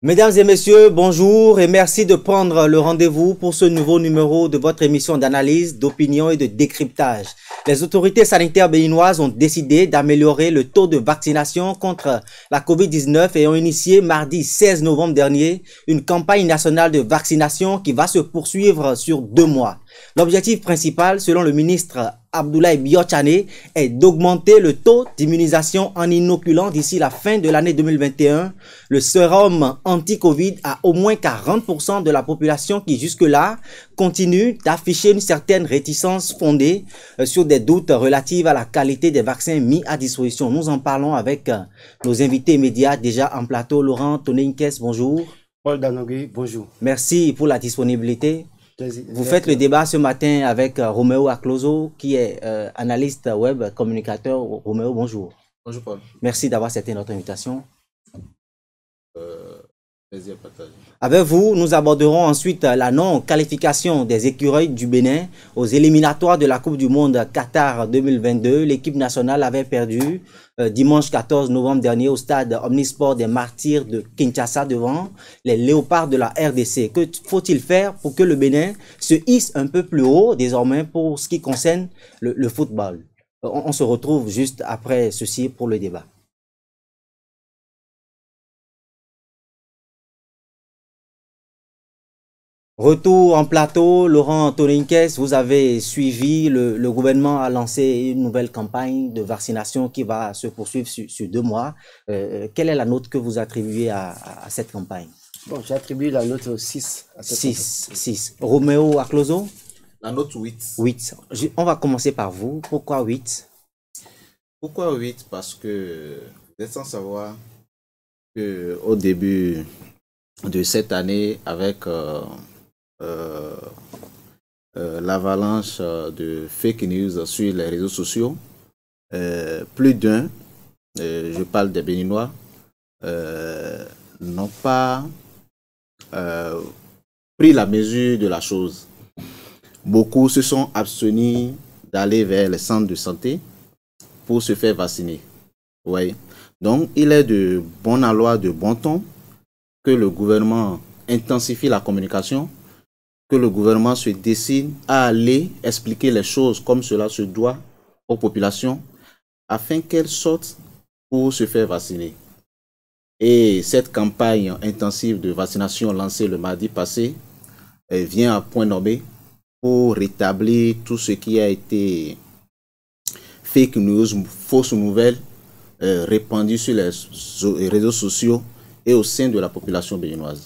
Mesdames et messieurs, bonjour et merci de prendre le rendez-vous pour ce nouveau numéro de votre émission d'analyse, d'opinion et de décryptage. Les autorités sanitaires béninoises ont décidé d'améliorer le taux de vaccination contre la COVID-19 et ont initié mardi 16 novembre dernier une campagne nationale de vaccination qui va se poursuivre sur 2 mois. L'objectif principal, selon le ministre Abdoulaye Biotchane, est d'augmenter le taux d'immunisation en inoculant d'ici la fin de l'année 2021 le sérum anti-Covid à au moins 40% de la population qui jusque-là continue d'afficher une certaine réticence fondée sur des doutes relatifs à la qualité des vaccins mis à disposition. Nous en parlons avec nos invités médias déjà en plateau. Laurent Toneinkes, bonjour. Paul Danogui, bonjour. Merci pour la disponibilité. Vous faites le débat ce matin avec Roméo Aklozo, qui est analyste web, communicateur. Roméo, bonjour. Bonjour Paul. Merci d'avoir accepté notre invitation. Plaisir partagé. Avec vous, nous aborderons ensuite la non-qualification des écureuils du Bénin aux éliminatoires de la Coupe du Monde Qatar 2022. L'équipe nationale avait perdu dimanche 14 novembre dernier au stade Omnisport des Martyrs de Kinshasa devant les Léopards de la RDC. Que faut-il faire pour que le Bénin se hisse un peu plus haut désormais pour ce qui concerne le football? On se retrouve juste après ceci pour le débat. Retour en plateau, Laurent Toneinkes, vous avez suivi, le gouvernement a lancé une nouvelle campagne de vaccination qui va se poursuivre sur 2 mois. Quelle est la note que vous attribuez à cette campagne? Bon, j'attribue la note 6 à cette campagne. 6. Roméo Aklozo? La note 8. 8. On va commencer par vous. Pourquoi 8? Pourquoi 8? Parce que vous êtes sans savoir qu'au début de cette année, avec l'avalanche de fake news sur les réseaux sociaux, plus d'un, je parle des Béninois, n'ont pas pris la mesure de la chose. Beaucoup se sont abstenus d'aller vers les centres de santé pour se faire vacciner. Ouais. Donc, il est de bon aloi, de bon ton que le gouvernement intensifie la communication, que le gouvernement se décide à aller expliquer les choses comme cela se doit aux populations afin qu'elles sortent pour se faire vacciner. Et cette campagne intensive de vaccination lancée le mardi passé vient à point nommé pour rétablir tout ce qui a été fake news, fausses nouvelles répandues sur les réseaux sociaux et au sein de la population béninoise.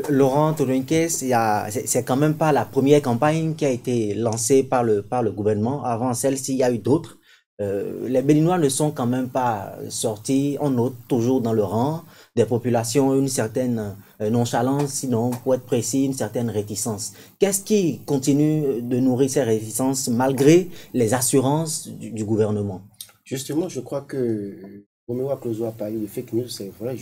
Laurent Toneinkes, c'est quand même pas la première campagne qui a été lancée par le gouvernement. Avant celle-ci, il y a eu d'autres. Les Béninois ne sont quand même pas sortis. On note toujours dans le rang des populations une certaine nonchalance, sinon, pour être précis, une certaine réticence. Qu'est-ce qui continue de nourrir ces réticences malgré les assurances du gouvernement? Justement, je crois que Roméo Aklozo a parlé de fake news, c'est vrai,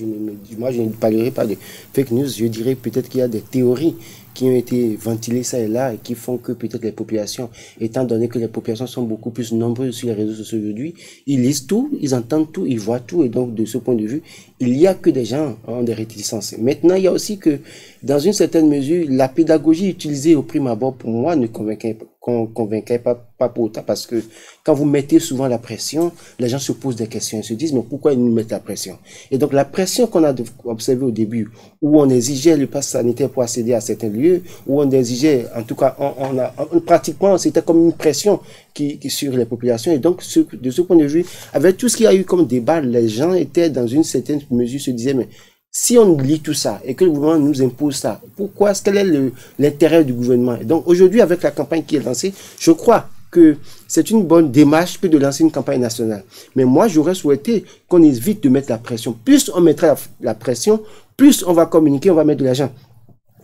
moi je ne parlerai pas de fake news, je dirais peut-être qu'il y a des théories qui ont été ventilées ça et là et qui font que peut-être les populations, étant donné que les populations sont beaucoup plus nombreuses sur les réseaux sociaux aujourd'hui, ils lisent tout, ils entendent tout, ils voient tout et donc de ce point de vue, il n'y a que des gens qui ont des réticences. Maintenant, il y a aussi que dans une certaine mesure, la pédagogie utilisée au prime abord pour moi ne convainquait pas pour autant parce que quand vous mettez souvent la pression, les gens se posent des questions, ils se disent mais pourquoi ils nous mettent la pression? Et donc la pression qu'on a observée au début, où on exigeait le pass sanitaire pour accéder à certains lieux, où on exigeait, en tout cas, pratiquement c'était comme une pression qui sur les populations. Et donc de ce point de vue, avec tout ce qu'il y a eu comme débat, les gens étaient dans une certaine mesure, se disaient mais si on lit tout ça et que le gouvernement nous impose ça, pourquoi, quel est l'intérêt du gouvernement? Et donc aujourd'hui, avec la campagne qui est lancée, je crois que c'est une bonne démarche que de lancer une campagne nationale. Mais moi, j'aurais souhaité qu'on évite de mettre la pression. Plus on mettra la pression, plus on va communiquer, on va mettre de l'argent.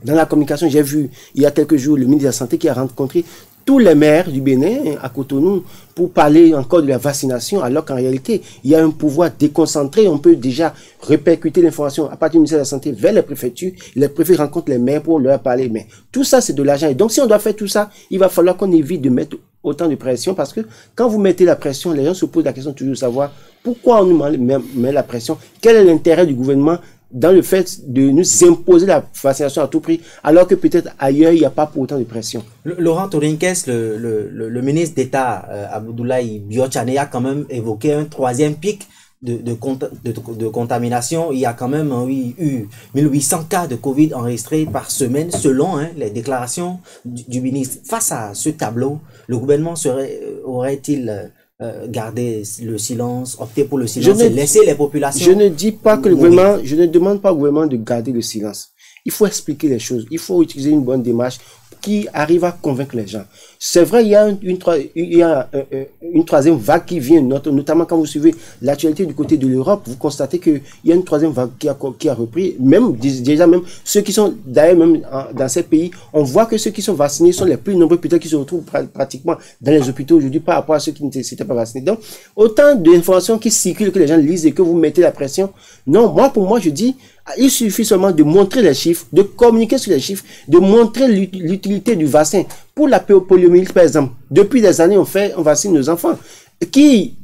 Dans la communication, j'ai vu il y a quelques jours le ministre de la Santé qui a rencontré tous les maires du Bénin à Cotonou pour parler encore de la vaccination, alors qu'en réalité, il y a un pouvoir déconcentré. On peut déjà répercuter l'information à partir du ministère de la Santé vers les préfectures. Les préfets rencontrent les maires pour leur parler. Mais tout ça, c'est de l'argent. Et donc, si on doit faire tout ça, il va falloir qu'on évite de mettre autant de pression parce que quand vous mettez la pression, les gens se posent la question toujours de savoir pourquoi on nous met la pression, quel est l'intérêt du gouvernement dans le fait de nous imposer la vaccination à tout prix, alors que peut-être ailleurs, il n'y a pas pour autant de pression. Laurent Torinkès, le ministre d'État Abdoulaye Biotchane a quand même évoqué un troisième pic de contamination. Il y a quand même eu 1800 cas de Covid enregistrés par semaine, selon les déclarations du ministre. Face à ce tableau, le gouvernement aurait-il garder le silence, opter pour le silence et laisser les populations? Je ne dis pas que le gouvernement, je ne demande pas au gouvernement de garder le silence. Il faut expliquer les choses. Il faut utiliser une bonne démarche qui arrive à convaincre les gens. C'est vrai, il y a une troisième vague qui vient, notamment quand vous suivez l'actualité du côté de l'Europe, vous constatez qu'il y a une troisième vague qui a repris. Même, déjà, même ceux qui sont, d'ailleurs, même dans ces pays, on voit que ceux qui sont vaccinés sont les plus nombreux, peut-être qui se retrouvent pratiquement dans les hôpitaux aujourd'hui par rapport à ceux qui n'étaient pas vaccinés. Donc, autant d'informations qui circulent, que les gens lisent et que vous mettez la pression. Non, pour moi, je dis, il suffit seulement de montrer les chiffres, de communiquer sur les chiffres, de montrer l'utilité du vaccin. Pour la poliomyélite, par exemple, depuis des années, on vaccine nos enfants. Qui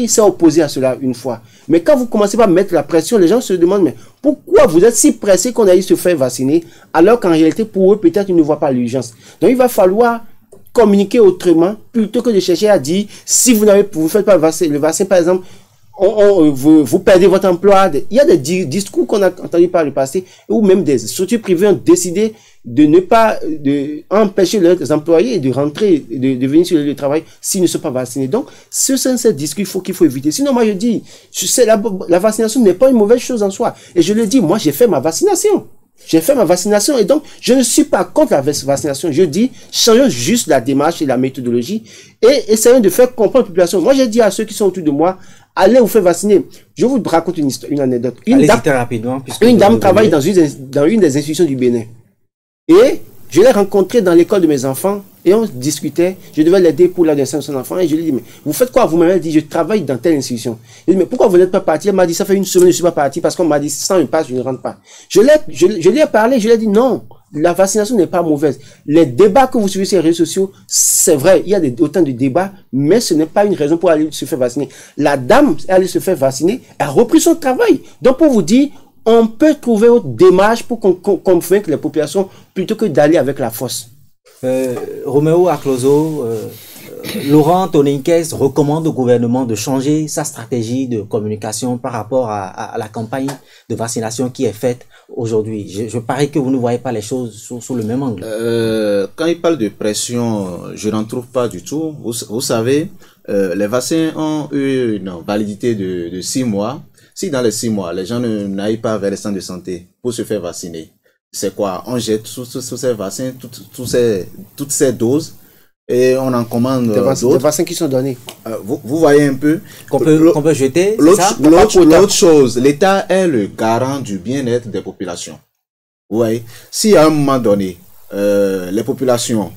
s'est opposé à cela une fois? Mais quand vous commencez par mettre la pression, les gens se demandent, mais pourquoi vous êtes si pressé qu'on aille se faire vacciner, alors qu'en réalité, pour eux, peut-être, ils ne voient pas l'urgence. Donc, il va falloir communiquer autrement, plutôt que de chercher à dire, si vous ne faites pas le vaccin, par exemple, vous perdez votre emploi. Il y a des discours qu'on a entendus par le passé, où même des structures privées ont décidé de ne pas empêcher leurs employés de rentrer, de venir sur le travail s'ils ne sont pas vaccinés. Donc, ce sont ces discours qu'il faut éviter. Sinon, moi, je dis, la vaccination n'est pas une mauvaise chose en soi. Et je le dis, moi, j'ai fait ma vaccination. J'ai fait ma vaccination et donc, je ne suis pas contre la vaccination. Je dis, changeons juste la démarche et la méthodologie et essayons de faire comprendre la population. Moi, j'ai dit à ceux qui sont autour de moi, allez vous faire vacciner. Je vous raconte une anecdote. Une dame travaille dans une des institutions du Bénin. Et je l'ai rencontrée dans l'école de mes enfants et on discutait. Je devais l'aider pour l'adolescence de son enfant et je lui ai dit, mais vous faites quoi vous-même? Elle dit, je travaille dans telle institution. Je lui ai dit, mais pourquoi vous n'êtes pas parti? Elle m'a dit, ça fait une semaine que je ne suis pas parti parce qu'on m'a dit, sans une passe, je ne rentre pas. Je lui ai parlé, je lui ai dit, non, la vaccination n'est pas mauvaise. Les débats que vous suivez sur les réseaux sociaux, c'est vrai, il y a autant de débats, mais ce n'est pas une raison pour aller se faire vacciner. La dame, elle allait se faire vacciner, elle a repris son travail. Donc pour vous dire, on peut trouver autre démarche pour qu'on convainque les populations plutôt que d'aller avec la force. Roméo Aklozo, Laurent Torinkès recommande au gouvernement de changer sa stratégie de communication par rapport à la campagne de vaccination qui est faite aujourd'hui. Je parie que vous ne voyez pas les choses sous le même angle. Quand il parle de pression, je n'en trouve pas du tout. Vous savez, les vaccins ont eu une validité de 6 mois. Si dans les 6 mois, les gens n'aillent pas vers les centres de santé pour se faire vacciner, c'est quoi? On jette tous ces vaccins, toutes ces doses, et on en commande d'autres. Des vaccins qui sont donnés. Vous voyez un peu qu'on peut jeter. L'autre chose, l'État est le garant du bien-être des populations. Vous voyez, si à un moment donné, les populations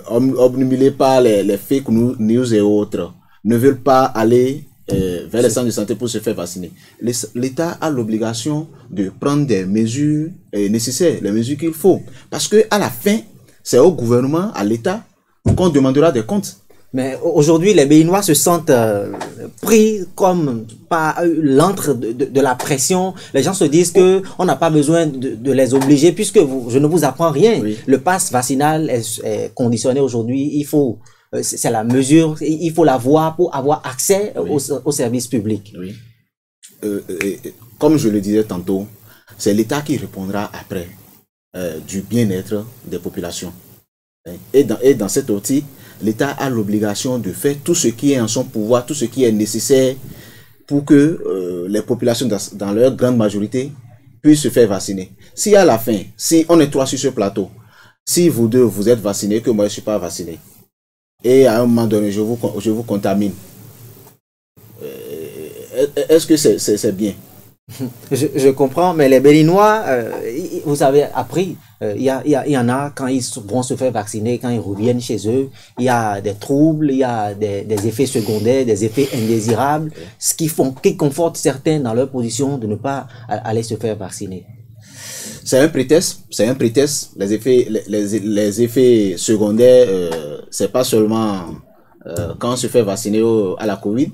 obnubilées par les fake news et autres ne veulent pas aller vers les centres de santé pour se faire vacciner, l'État a l'obligation de prendre des mesures nécessaires, les mesures qu'il faut. Parce que à la fin, c'est au gouvernement, à l'État, qu'on demandera des comptes. Mais aujourd'hui, les Béninois se sentent pris comme par l'antre de la pression. Les gens se disent que on n'a pas besoin de les obliger puisque je ne vous apprends rien. Oui. Le pass vaccinal est conditionné aujourd'hui. Il faut c'est la mesure, il faut l'avoir pour avoir accès aux services publics. Oui. Comme je le disais tantôt, c'est l'État qui répondra après du bien-être des populations. Et dans cette optique, l'État a l'obligation de faire tout ce qui est en son pouvoir, tout ce qui est nécessaire pour que les populations, dans leur grande majorité, puissent se faire vacciner. Si à la fin, si on est 3 sur ce plateau, si vous 2 vous êtes vaccinés, que moi je ne suis pas vacciné, et à un moment donné, je vous contamine. Est-ce que c'est bien? Je comprends, mais les Béninois, vous avez appris, il y en a quand ils vont se faire vacciner, quand ils reviennent chez eux, il y a des troubles, il y a des effets secondaires, des effets indésirables, ce qui conforte certains dans leur position de ne pas aller se faire vacciner. C'est un prétexte. Les effets secondaires, c'est pas seulement quand on se fait vacciner à la Covid,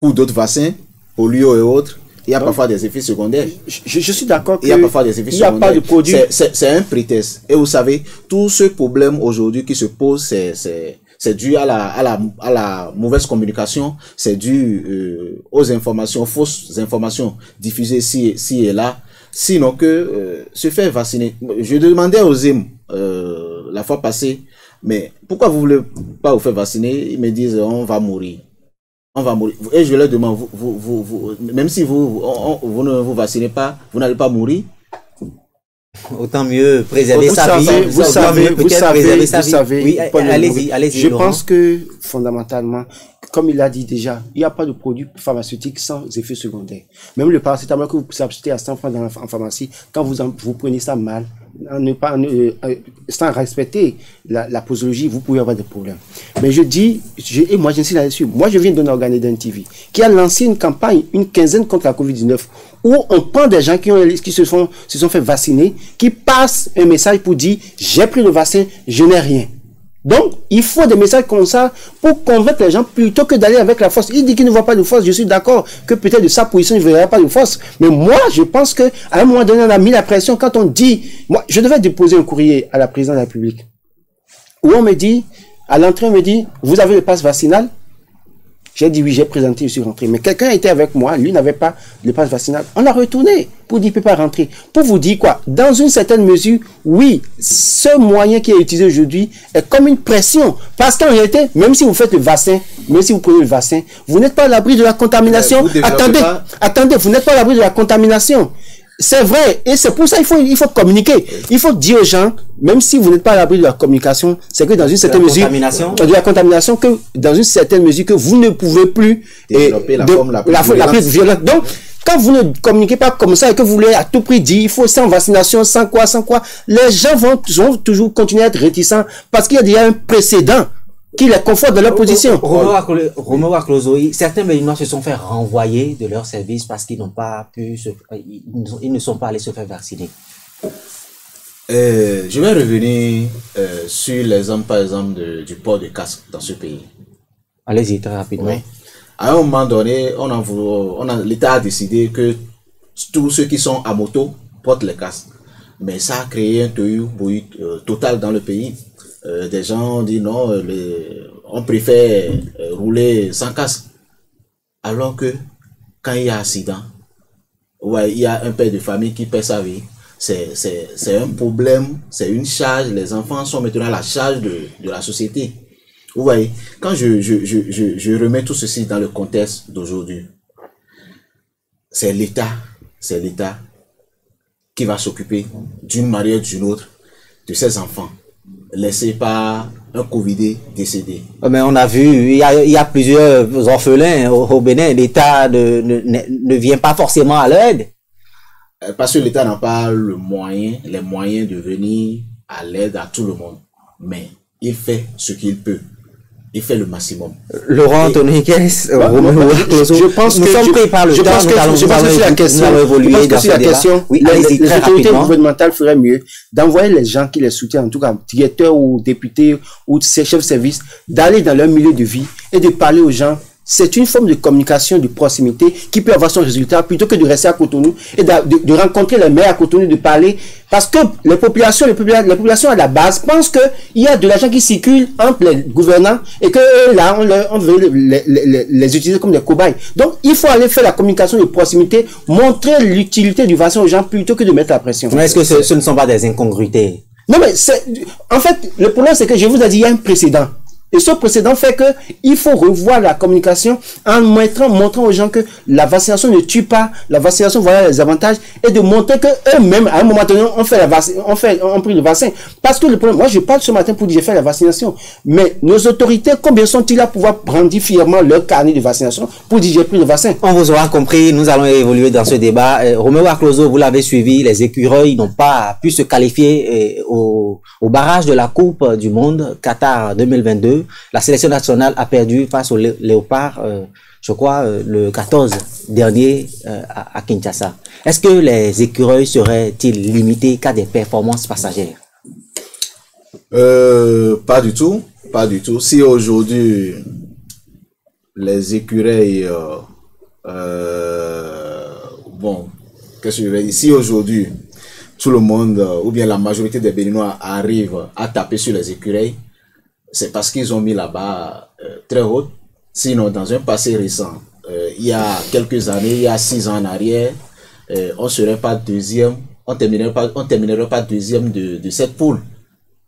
ou d'autres vaccins, polio et autres, il y a parfois des effets secondaires. Je suis d'accord Il y a parfois des effets secondaires. Il n'y a pas de produit. C'est un prétexte. Et vous savez, tout ce problème aujourd'hui qui se pose, c'est dû à la mauvaise communication, c'est dû aux informations, fausses informations diffusées ci et là. Sinon que se faire vacciner. Je demandais aux IM la fois passée, mais pourquoi vous voulez pas vous faire vacciner? Ils me disent on va mourir. On va mourir. Et je leur demande, même si vous ne vous vaccinez pas, vous n'allez pas mourir. Autant mieux préserver sa vie. Vous savez. Oui, allez-y. Je pense que fondamentalement, comme il l'a dit déjà, il n'y a pas de produit pharmaceutique sans effet secondaire. Même le paracétamol que vous achetez à 100 francs en pharmacie, quand vous prenez ça mal, sans respecter la posologie, vous pouvez avoir des problèmes. Mais je dis, et moi j'insiste là-dessus, moi je viens d'un organe d'un TV qui a lancé une campagne, une quinzaine contre la COVID-19, où on prend des gens qui se sont fait vacciner, qui passent un message pour dire j'ai pris le vaccin, je n'ai rien. Donc, il faut des messages comme ça pour convaincre les gens plutôt que d'aller avec la force. Il dit qu'il ne voit pas de force. Je suis d'accord que peut-être de sa position, il ne verra pas de force. Mais moi, je pense qu'à un moment donné, on a mis la pression quand on dit... Moi, je devais déposer un courrier à la présidente de la République où on me dit, à l'entrée, on me dit, vous avez le passe vaccinal? J'ai dit oui, j'ai présenté, je suis rentré. Mais quelqu'un était avec moi, lui n'avait pas le passe vaccinal. On l'a retourné pour dire qu'il ne peut pas rentrer. Pour vous dire quoi? Dans une certaine mesure, oui, ce moyen qui est utilisé aujourd'hui est comme une pression. Parce qu'en réalité, même si vous faites le vaccin, même si vous prenez le vaccin, vous n'êtes pas à l'abri de la contamination. Attendez, vous n'êtes pas à l'abri de la contamination. C'est vrai, et c'est pour ça qu'il faut communiquer. Il faut dire aux gens, même si vous n'êtes pas à l'abri de la communication, c'est que dans une certaine mesure, de la contamination, que dans une certaine mesure que vous ne pouvez plus développer la forme la plus violente. Donc, quand vous ne communiquez pas comme ça et que vous voulez à tout prix dire, il faut sans vaccination, sans quoi, les gens vont toujours continuer à être réticents parce qu'il y a déjà un précédent qui les conforte dans leur position. Roméo Aklozo, certains Béninois se sont fait renvoyer de leur service parce qu'ils n'ont pas pu ils ne sont pas allés se faire vacciner. Je vais revenir sur l'exemple, par exemple, du port de casque dans ce pays. Allez-y, très rapidement. Oui. À un moment donné, l'État a décidé que tous ceux qui sont à moto portent les casques. Mais ça a créé un tohu-bohu total dans le pays. Des gens ont dit non, on préfère rouler sans casque. Alors que quand il y a accident, ouais, il y a un père de famille qui perd sa vie, c'est un problème, c'est une charge. Les enfants sont maintenant à la charge de la société. Vous voyez, quand je remets tout ceci dans le contexte d'aujourd'hui, c'est l'État qui va s'occuper d'une manière ou d'une autre de ses enfants laissés par un Covidé décédé. Mais on a vu, il y a plusieurs orphelins au Bénin. L'État ne vient pas forcément à l'aide. Parce que l'État n'a pas les moyens de venir à l'aide à tout le monde. Mais il fait ce qu'il peut. Il fait le maximum. Laurent Anthony Kess, je pense que c'est la question. Oui, les autorités gouvernementales feraient mieux d'envoyer les gens qui les soutiennent, en tout cas directeurs ou députés ou chefs de service, d'aller dans leur milieu de vie et de parler aux gens. C'est une forme de communication de proximité qui peut avoir son résultat plutôt que de rester à Cotonou et de rencontrer les maires à Cotonou, de parler. Parce que les populations à la base pensent qu'il y a de l'argent qui circule entre les gouvernants et que là, on veut les utiliser comme des cobayes. Donc, il faut aller faire la communication de proximité, montrer l'utilité du vaccin aux gens plutôt que de mettre la pression. Mais est-ce que ce ne sont pas des incongruités? Non, mais en fait, le problème, c'est que je vous ai dit, il y a un précédent. Et ce précédent fait que il faut revoir la communication en montrant aux gens que la vaccination ne tue pas, la vaccination, voilà les avantages, et de montrer que eux-mêmes, à un moment donné, on pris le vaccin. Parce que le problème, moi je parle ce matin pour dire j'ai fait la vaccination, mais nos autorités, combien sont-ils à pouvoir brandir fièrement leur carnet de vaccination pour dire j'ai pris le vaccin? On vous aura compris, nous allons évoluer dans ce débat. Roméo Aklozo, vous l'avez suivi, les écureuils n'ont pas pu se qualifier au barrage de la Coupe du Monde Qatar 2022. La sélection nationale a perdu face aux Léopards, je crois, le 14 dernier à Kinshasa. Est-ce que les écureuils seraient-ils limités qu'à des performances passagères? Pas du tout, pas du tout. Si aujourd'hui les écureuils Bon, qu'est-ce que je vais dire? Si aujourd'hui, tout le monde, ou bien la majorité des Béninois arrivent à taper sur les écureuils, c'est parce qu'ils ont mis la barre très haute. Sinon, dans un passé récent, il y a quelques années, il y a 6 ans en arrière, on ne serait pas deuxième, on terminerait pas deuxième de cette poule.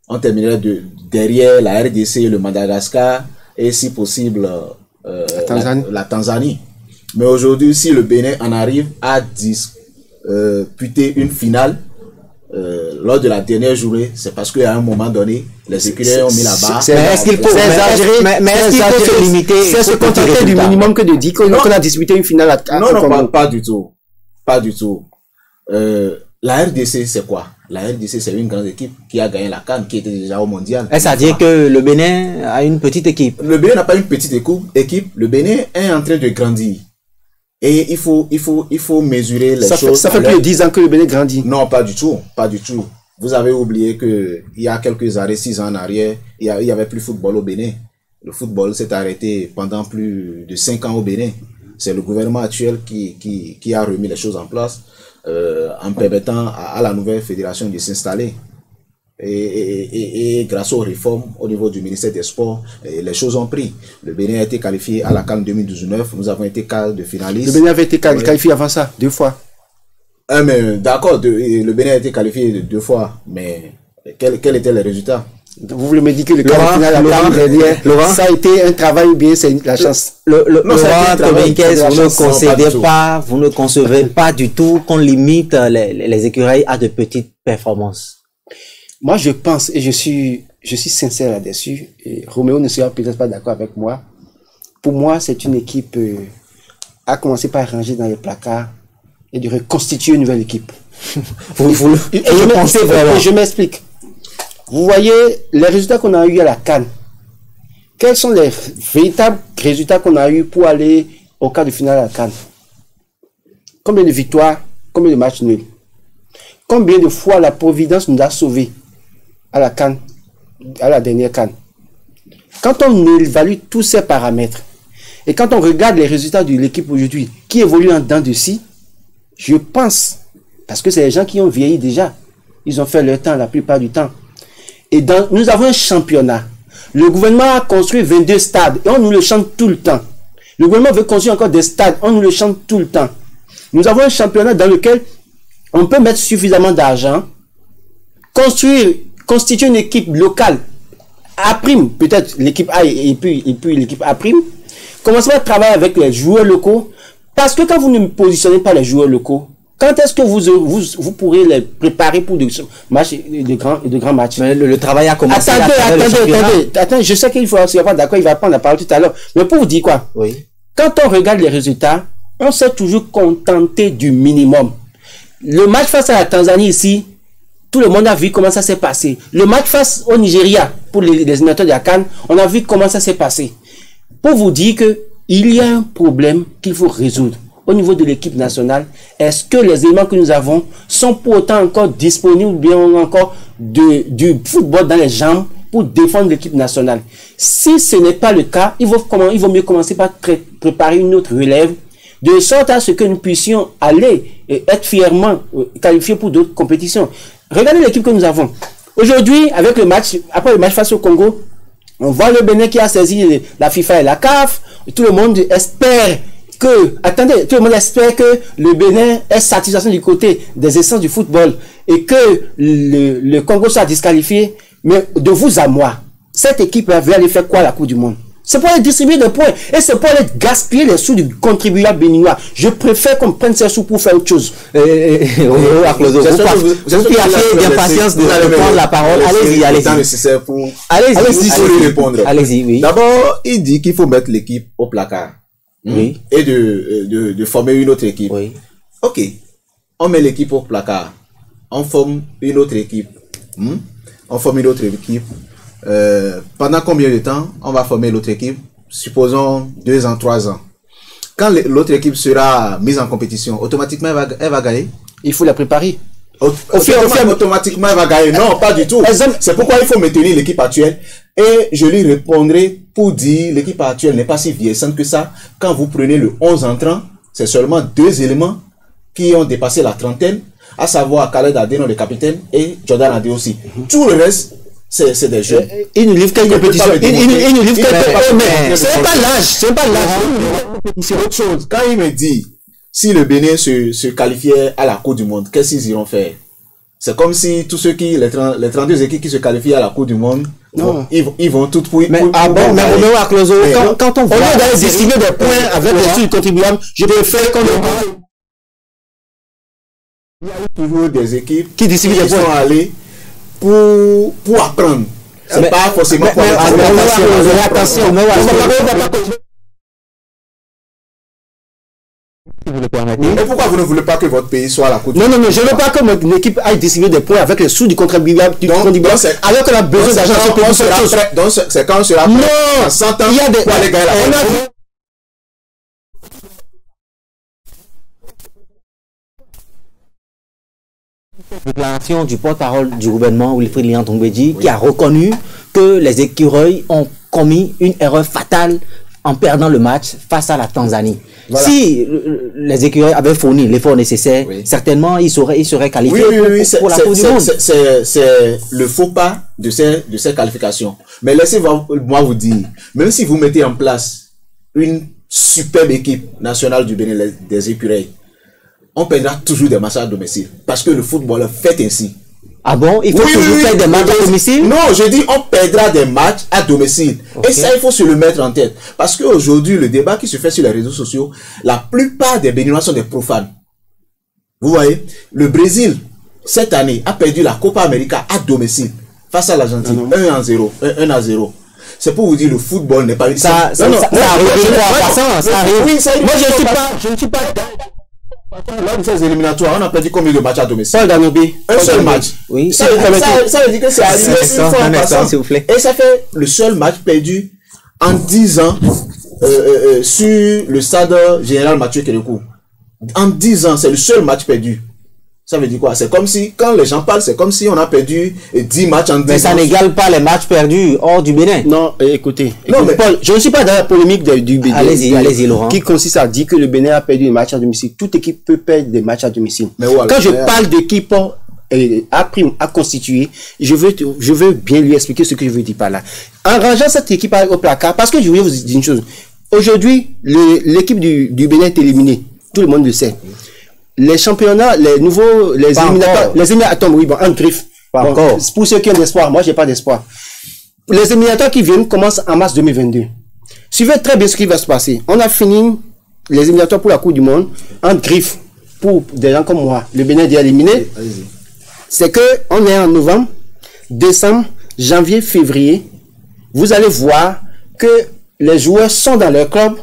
On terminerait derrière la RDC, le Madagascar et si possible la Tanzanie. Mais aujourd'hui, si le Bénin en arrive à disputer une finale lors de la dernière journée, c'est parce qu'à un moment donné, les écureuils ont mis la barre. Mais est-ce qu'il faut se limiter? C'est se contenter du minimum que de dire qu'on a disputé une finale à non, pas du tout. Pas du tout. La RDC, c'est quoi? La RDC, c'est une grande équipe qui a gagné la CAN, qui était déjà au mondial. Est-ce à dire que le Bénin a une petite équipe? Le Bénin n'a pas une petite équipe. Le Bénin est en train de grandir. Et il faut mesurer les choses. Ça fait plus de 10 ans que le Bénin grandit. Non, pas du tout. Pas du tout. Vous avez oublié que il y a quelques années, 6 ans en arrière, il y avait plus de football au Bénin. Le football s'est arrêté pendant plus de 5 ans au Bénin. C'est le gouvernement actuel qui a remis les choses en place, en permettant à la nouvelle fédération de s'installer. Et grâce aux réformes au niveau du ministère des Sports, les choses ont pris. Le Bénin a été qualifié à la CAN 2019. Nous avons été quart de finaliste. Le Bénin avait été qualifié avant ça, 2 fois. Mais d'accord, le Bénin a été qualifié 2 fois. Mais quels étaient les résultats? Vous voulez me dire que le quart de finale l'année dernière, ça a été un travail ou bien c'est la chance? Laurent Dominguez, vous ne concevez pas du tout qu'on limite les écureuils à de petites performances. Moi, je pense, et je suis sincère là-dessus, et Roméo ne sera peut-être pas d'accord avec moi. Pour moi, c'est une équipe à commencer par ranger dans les placards et de reconstituer une nouvelle équipe. Je m'explique. Vous voyez les résultats qu'on a eu à la CAN. Quels sont les véritables résultats qu'on a eu pour aller au quart de finale à la CAN? Combien de victoires? Combien de matchs nuls? Combien de fois la Providence nous a sauvés à la CAN, à la dernière CAN? Quand on évalue tous ces paramètres et quand on regarde les résultats de l'équipe aujourd'hui qui évolue en dents de scie, je pense, parce que c'est les gens qui ont vieilli déjà, ils ont fait leur temps la plupart du temps. Et nous avons un championnat. Le gouvernement a construit 22 stades et on nous le chante tout le temps. Le gouvernement veut construire encore des stades, on nous le chante tout le temps. Nous avons un championnat dans lequel on peut mettre suffisamment d'argent, constituer une équipe locale, A prime, peut-être l'équipe A et puis l'équipe A prime. Commencez à travailler avec les joueurs locaux, parce que quand vous ne positionnez pas les joueurs locaux, quand est-ce que vous pourrez les préparer pour de grands matchs? Mais le travail a commencé. Attendez, je sais qu'il faut se pas d'accord, il va prendre la parole tout à l'heure. Mais pour vous dire quoi? Oui. Quand on regarde les résultats, on s'est toujours contenté du minimum. Le match face à la Tanzanie ici, tout le monde a vu comment ça s'est passé. Le match face au Nigeria, pour les éliminatoires de la CAN, on a vu comment ça s'est passé. Pour vous dire que il y a un problème qu'il faut résoudre. Au niveau de l'équipe nationale, est-ce que les éléments que nous avons sont pour autant encore disponibles ou bien on a encore du football dans les jambes pour défendre l'équipe nationale? Si ce n'est pas le cas, il vaut mieux commencer par préparer une autre relève, de sorte à ce que nous puissions aller et être fièrement qualifiés pour d'autres compétitions. Regardez l'équipe que nous avons. Aujourd'hui, avec le match, après le match face au Congo, on voit le Bénin qui a saisi la FIFA et la CAF. Tout le monde espère tout le monde espère que le Bénin est satisfait du côté des essences du football et que le Congo soit disqualifié. Mais de vous à moi, cette équipe veut aller faire quoi à la Coupe du Monde? C'est pour aller distribuer des points et c'est pour aller gaspiller les sous du contribuable béninois. Je préfère qu'on prenne ces sous pour faire autre chose. Vous qui avez d'impatience de prendre la parole, allez-y. Allez-y, oui. D'abord, il dit qu'il faut mettre l'équipe au placard. Oui. Et de former une autre équipe. Oui. Ok. On met l'équipe au placard. On forme une autre équipe. On forme une autre équipe. Pendant combien de temps on va former l'autre équipe? Supposons 2 ans, 3 ans. Quand l'autre équipe sera mise en compétition, automatiquement elle va gagner? Il faut la préparer. Automatiquement elle va gagner. Non, pas du tout. C'est pourquoi il faut maintenir l'équipe actuelle. Et je lui répondrai pour dire l'équipe actuelle n'est pas si vieillissante que ça. Quand vous prenez le 11 entrant, c'est seulement 2 éléments qui ont dépassé la trentaine, à savoir Khaled Adeno, le capitaine, et Jordan Adé aussi. Tout le reste, c'est des jeunes. Il nous livre quelques compétitions. Il nous livre quelques. C'est pas l'âge. C'est pas l'âge. C'est autre chose. Quand il me dit, si le Bénin se qualifiait à la Coupe du Monde, qu'est-ce qu'ils iront faire? C'est comme si tous ceux les 32 équipes qui se qualifient à la Coupe du Monde, ils vont toutes pour. Mais Roméo Aklozo, quand on voit. Au lieu d'aller distribuer des points avec les sous contribuables, je préfère qu'on il y a toujours des équipes qui distribuent des points. Sont allées pour apprendre. C'est pas forcément pour attention. Et pourquoi vous ne voulez pas que votre pays soit à la Coupe du Monde? Non, je ne veux pas que mon équipe aille distribuer des points avec les sous du contribuable, alors qu'on a besoin d'argent. Donc c'est quand on sera prêt, en 100 ans, il y a des pour aller gagner la Coupe. Déclaration du porte-parole du gouvernement, Wilfried Lian-Tongbeji, qui a reconnu que les écureuils ont commis une erreur fatale en perdant le match face à la Tanzanie. Voilà. Si les écureuils avaient fourni l'effort nécessaire, certainement ils seraient qualifiés pour la Coupe du Monde. C'est le faux pas de ces qualifications. Mais laissez-moi vous dire, même si vous mettez en place une superbe équipe nationale du Bénin, des écureuils, on perdra toujours des matchs à domicile. Parce que le football fait ainsi. Ah bon? Il faut toujours faire des matchs à domicile? Non, je dis on perdra des matchs à domicile. Okay. Et ça, il faut se le mettre en tête. Parce qu'aujourd'hui, le débat qui se fait sur les réseaux sociaux, la plupart des Béninois sont des profanes. Vous voyez? Le Brésil, cette année, a perdu la Copa América à domicile face à l'Argentine. 1-0. C'est pour vous dire, le football n'est pas une... Ça arrive. Oui, moi, je ne suis pas... Lors de ces éliminatoires, on a perdu combien de matchs à domicile? Paul Danobi. Un seul match. Oui. Ça veut dire que c'est arrivé une fois, s'il vous plaît. Et ça fait le seul match perdu en 10 ans sur le stade général Mathieu Kérékou. En 10 ans, c'est le seul match perdu. Ça veut dire quoi? C'est comme si, quand les gens parlent, c'est comme si on a perdu 10 matchs en 10 ans. Mais ça n'égale pas les matchs perdus hors du Bénin. Non, écoutez, Paul, je ne suis pas dans la polémique du Bénin. Allez-y, Laurent. Qui consiste à dire que le Bénin a perdu des matchs à domicile. Toute équipe peut perdre des matchs à domicile. Mais voilà, quand je parle d'équipe à constituer, je veux bien lui expliquer ce que je veux dire par là. En rangeant cette équipe au placard, parce que je voulais vous dire une chose. Aujourd'hui, l'équipe du Bénin est éliminée. Tout le monde le sait. Les championnats, les éliminatoires, oui, bon, en griffe. Bon, pour ceux qui ont d'espoir, moi, j'ai pas d'espoir. Les éliminatoires qui viennent commencent en mars 2022. Suivez très bien ce qui va se passer. On a fini les éliminatoires pour la Coupe du Monde en griffe. Pour des gens comme moi, le Bénin est éliminé. C'est que on est en novembre, décembre, janvier, février. Vous allez voir que les joueurs sont dans leur club,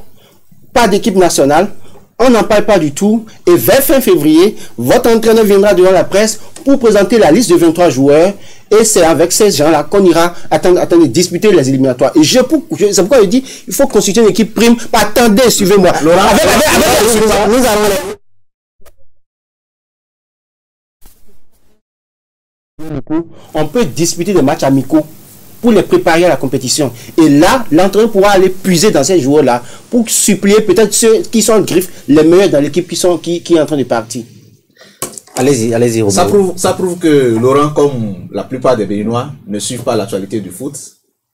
pas d'équipe nationale. On n'en parle pas du tout. Et vers fin février, votre entraîneur viendra devant la presse pour présenter la liste de 23 joueurs. Et c'est avec ces gens-là qu'on ira attendre disputer les éliminatoires. Et c'est pourquoi je dis, il faut constituer une équipe prime. Attendez, suivez-moi. Nous allons on peut disputer des matchs amicaux pour les préparer à la compétition. Et là, l'entraîneur pourra aller puiser dans ces joueurs-là pour supplier peut-être ceux qui sont en griffe, les meilleurs dans l'équipe qui est en train de partir. Allez-y, Romain. Ça prouve que Laurent, comme la plupart des Béninois, ne suivent pas l'actualité du foot.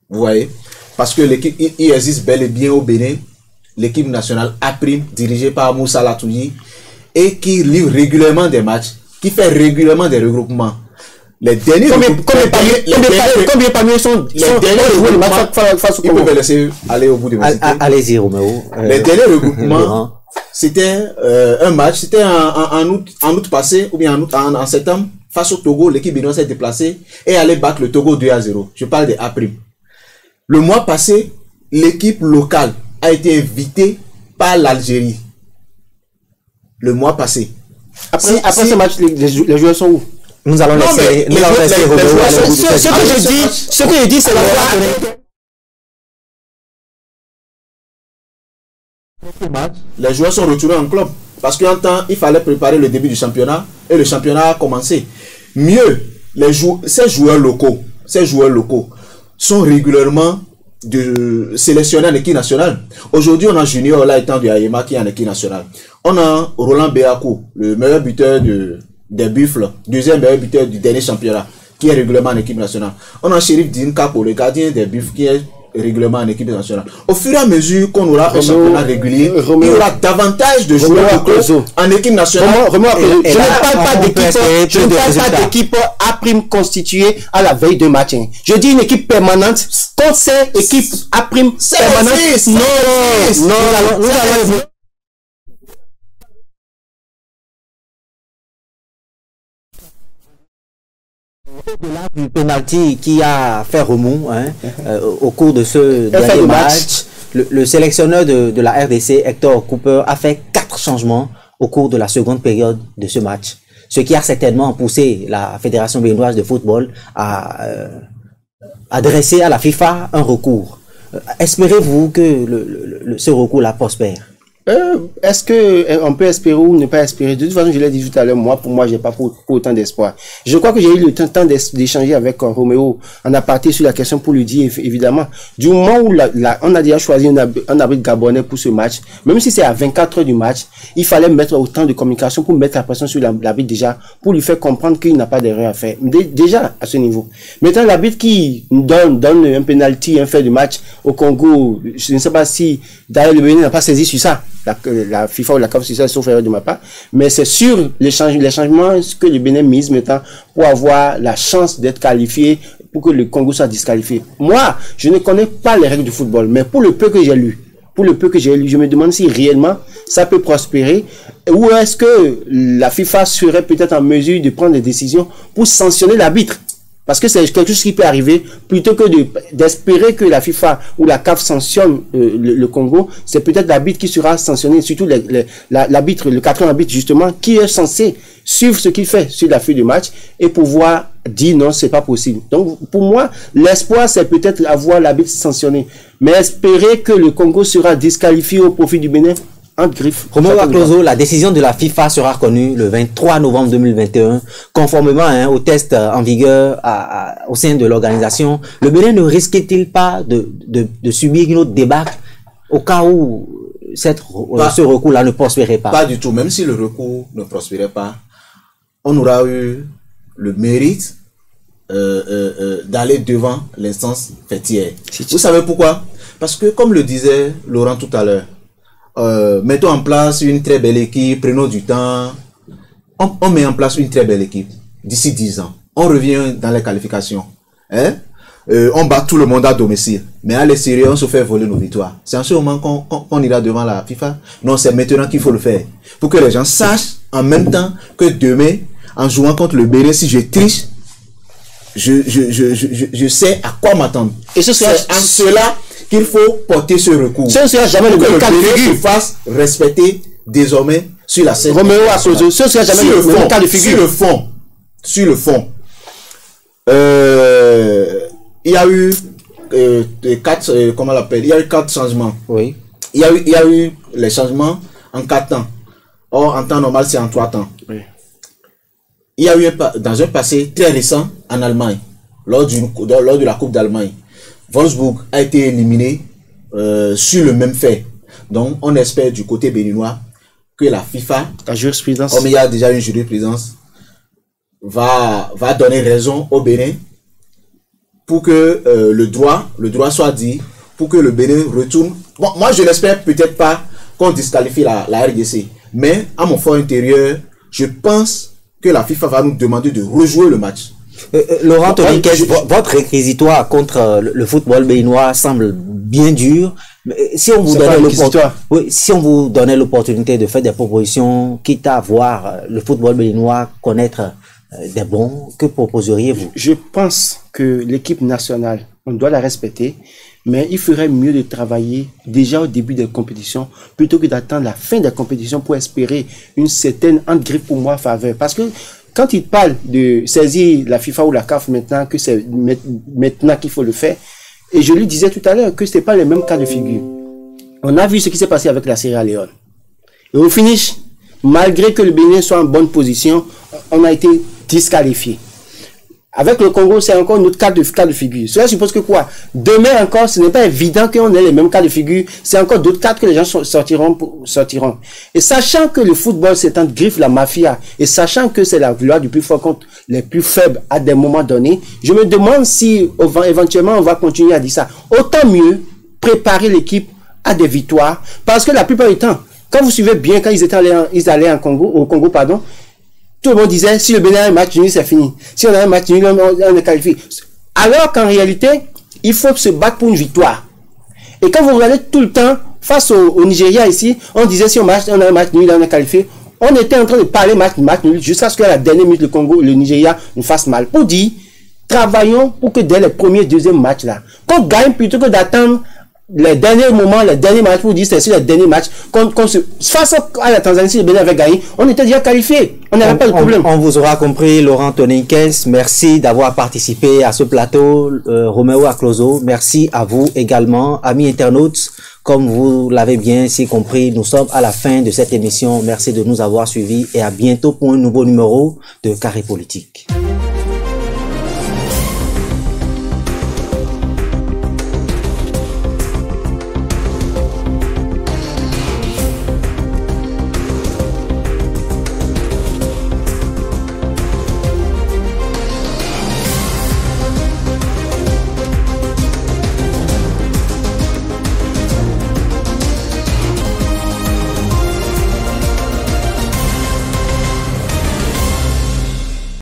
Vous voyez? Parce que l'équipe, il existe bel et bien au Bénin, l'équipe nationale A', dirigée par Moussa Latouyi, et qui livre régulièrement des matchs, qui fait régulièrement des regroupements. Les derniers combien parmi sont les matchs face au Congo? Ils peuvent laisser aller au bout de ma Allez-y, Roméo. Les derniers regroupements, c'était un match, c'était en août passé, ou bien en septembre, face au Togo, l'équipe béninoise s'est déplacée et allait battre le Togo 2-0. Je parle des A'. Le mois passé, l'équipe locale a été invitée par l'Algérie. Le mois passé. Après ce match, les joueurs sont où? Nous allons laisser ce que je dis, c'est la les joueurs sont retournés en club. Parce qu'en temps, il fallait préparer le début du championnat et le championnat a commencé. Mieux, ces joueurs locaux sont régulièrement de sélectionner en équipe nationale. Aujourd'hui, on a Junior Laitan de Ayema qui est en équipe nationale. On a Roland Béakou, le meilleur buteur des Buffles, deuxième meilleur buteur du dernier championnat, qui est régulièrement en équipe nationale. On a Chérif Dinkapo, le gardien des Buffles, qui est régulièrement en équipe nationale. Au fur et à mesure qu'on aura un championnat régulier, il y aura davantage de joueurs en équipe nationale. Je ne parle pas d'équipe à prime constituée à la veille de match. Je dis une équipe permanente. Quand c'est équipe à prime permanente, nous allons au-delà du penalty qui a fait remous au cours de ce dernier match, le sélectionneur de la RDC, Hector Cooper, a fait 4 changements au cours de la seconde période de ce match, ce qui a certainement poussé la Fédération béninoise de football à adresser à la FIFA un recours. Espérez-vous que ce recours-là prospère? Est-ce que on peut espérer ou ne pas espérer? De toute façon, je l'ai dit tout à l'heure, pour moi, j'ai pas autant d'espoir. Je crois que j'ai eu le temps d'échanger avec Roméo en aparté sur la question pour lui dire, évidemment, du moment où on a déjà choisi un arbitre gabonais pour ce match, même si c'est à 24 heures du match, il fallait mettre autant de communication pour mettre la pression sur l'arbitre déjà, pour lui faire comprendre qu'il n'a pas d'erreur à faire. Déjà, à ce niveau. Maintenant, l'arbitre qui donne un penalty, un fait de match au Congo, je ne sais pas si, d'ailleurs, le Bénin n'a pas saisi sur ça. La FIFA ou la CAF, c'est ça, sauf erreur de ma part. Mais c'est sur les changements que le Bénin mise maintenant pour avoir la chance d'être qualifié, pour que le Congo soit disqualifié. Moi, je ne connais pas les règles du football, mais pour le peu que j'ai lu, je me demande si réellement ça peut prospérer, ou est-ce que la FIFA serait peut-être en mesure de prendre des décisions pour sanctionner l'arbitre. Parce que c'est quelque chose qui peut arriver, plutôt que d'espérer que la FIFA ou la CAF sanctionne le Congo, c'est peut-être l'arbitre qui sera sanctionné, surtout l'arbitre, le 4e arbitre justement, qui est censé suivre ce qu'il fait sur la feuille de match et pouvoir dire non, c'est pas possible. Donc pour moi, l'espoir c'est peut-être avoir l'arbitre sanctionné, mais espérer que le Congo sera disqualifié au profit du Bénin, en griffe. Roméo Aklozo, la décision de la FIFA sera connue le 23 novembre 2021, conformément au test en vigueur au sein de l'organisation. Le Bénin ne risque-t-il pas de subir une autre débâcle au cas où ce recours-là ne prospérait pas? Pas du tout. Même si le recours ne prospérait pas, on aura eu le mérite d'aller devant l'instance fêtière. Vous savez pourquoi? Parce que, comme le disait Laurent tout à l'heure, mettons en place une très belle équipe, prenons du temps, on met en place une très belle équipe d'ici 10 ans, on revient dans les qualifications, on bat tout le monde à domicile, mais à l'extérieur on se fait voler nos victoires. C'est en ce moment qu'on ira devant la FIFA? Non, c'est maintenant qu'il faut le faire, pour que les gens sachent en même temps que demain, en jouant contre le Bénin, si je triche, je sais à quoi m'attendre. Et c'est en cela qu'il faut porter ce recours. Ce ne sera jamais le même cas de figure. Se fasse respecter désormais sur la scène. Roméo Aklozo, ce ne sera jamais le même cas de figure. Sur le fond, il y a eu 4 changements. Oui. Il y a eu les changements en 4 temps. Or, en temps normal, c'est en 3 temps. Oui. Il y a eu dans un passé très récent en Allemagne, lors de la Coupe d'Allemagne, Wolfsburg a été éliminé sur le même fait. Donc, on espère du côté béninois que la FIFA, la jurisprudence, comme il y a déjà une jurisprudence, va donner raison au Bénin pour que le droit soit dit, pour que le Bénin retourne. Bon, moi, je n'espère peut-être pas qu'on disqualifie la RDC, mais à mon fort intérieur, je pense que la FIFA va nous demander de rejouer le match. Laurent Toniquet, votre réquisitoire contre le football béninois semble bien dur. Si on vous donnait l'opportunité de faire des propositions, quitte à voir le football béninois connaître des bons, que proposeriez-vous? Je pense que l'équipe nationale, on doit la respecter, mais il ferait mieux de travailler déjà au début des compétitions plutôt que d'attendre la fin des compétitions pour espérer une certaine entre griffes pour moi faveur. Parce que quand il parle de saisir la FIFA ou la CAF maintenant, que c'est maintenant qu'il faut le faire, et je lui disais tout à l'heure que ce n'est pas le même cas de figure. On a vu ce qui s'est passé avec la Sierra Leone. Et au finish, malgré que le Bénin soit en bonne position, on a été disqualifié. Avec le Congo, c'est encore une autre cas de figure. Cela suppose que quoi? Demain encore, ce n'est pas évident qu'on ait les mêmes cas de figure. C'est encore d'autres cas que les gens sortiront. Et sachant que le football, c'est un griffe la mafia, et sachant que c'est la loi du plus fort contre les plus faibles à des moments donnés, je me demande si éventuellement on va continuer à dire ça. Autant mieux préparer l'équipe à des victoires, parce que la plupart du temps, quand vous suivez bien, quand ils allaient au Congo, pardon, tout le monde disait, si le Bénin a un match nul, c'est fini. Si on a un match nul, on est qualifié. Alors qu'en réalité, il faut se battre pour une victoire. Et quand vous regardez tout le temps, face au Nigeria ici, on disait, si on a un match nul, on est qualifié. On était en train de parler match nul, jusqu'à ce que la dernière minute, le Nigeria nous fasse mal. Pour dire, travaillons pour que dès les premiers, deuxièmes matchs là, qu'on gagne plutôt que d'attendre les derniers moments, les derniers matchs, pour dire c'est sur les derniers matchs, face à la Tanzanie, si le Bénin avait gagné, on était déjà qualifié. On n'avait pas de problème. On vous aura compris, Laurent Toninkens. Merci d'avoir participé à ce plateau. Roméo Aklozo, merci à vous également. Amis internautes, comme vous l'avez bien si compris, nous sommes à la fin de cette émission. Merci de nous avoir suivis et à bientôt pour un nouveau numéro de Carré Politique.